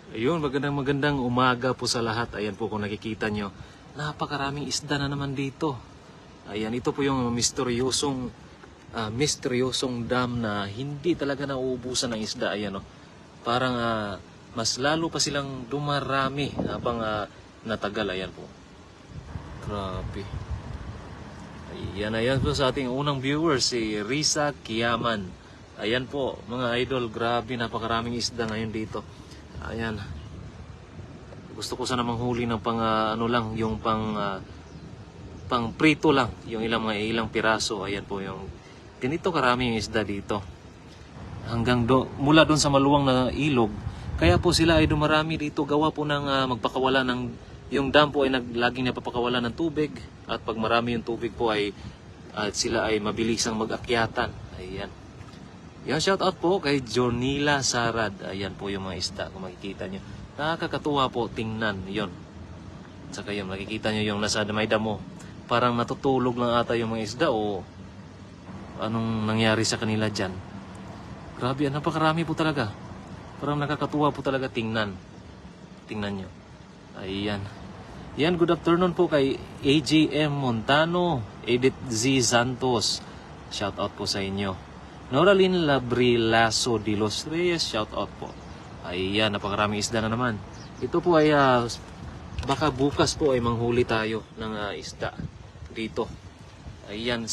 Ayun, magandang umaga po sa lahat. Ayan po kung nakikita nyo, napakaraming isda na naman dito. Ayan, ito po yung misteryosong dam na hindi talaga nauubusan ng isda. Ayan, parang mas lalo pa silang dumarami habang natagal. Ayan po. Grabe. Ayan po sa ating unang viewer, si Risa Kiaman. Ayan po, mga idol, grabe, napakaraming isda ngayon dito. Ayan. Gusto ko sana manghuli ng yung pang prito lang, yung ilang piraso. Ayan po yung ganito karami yung isda dito. Mula doon sa maluwang na ilog. Kaya po sila ay dumarami dito, gawa po ng magpakawala ng yung dam po ay laging napapakawala ng tubig, at pag marami yung tubig po ay sila ay mabilisang mag-akyatan. Ayan. Yan, shout out po kay Jonila Sarad. Ayan po yung mga isda kung makikita nyo. Nakakatuwa po tingnan yon. Saka yun, makikita nyo yung nasa may damo. Parang natutulog lang ata yung mga isda o anong nangyari sa kanila dyan. Grabe, napakarami po talaga. Parang nakakatuwa po talaga tingnan. Tingnan nyo. Ayan. Yan, good afternoon po kay AJM Montano, Edith Z. Santos. Shout out po sa inyo. Noraline Labrilaso de los Reyes, shout out po. Ayan, napakaraming isda na naman. Ito po ay baka bukas po ay manghuli tayo ng isda dito. Ayan,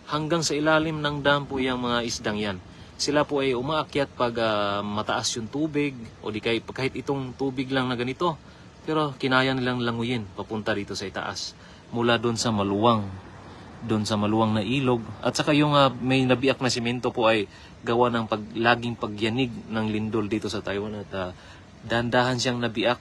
hanggang sa ilalim ng dam po yung mga isdang yan. Sila po ay umaakyat pag mataas yung tubig, o di kahit itong tubig lang na ganito. Pero kinaya nilang languyin papunta dito sa itaas. Mula doon sa maluwang na ilog, at saka yung may nabiak na simento po ay gawa ng laging pagyanig ng lindol dito sa Taiwan, at dandahan siyang nabiak.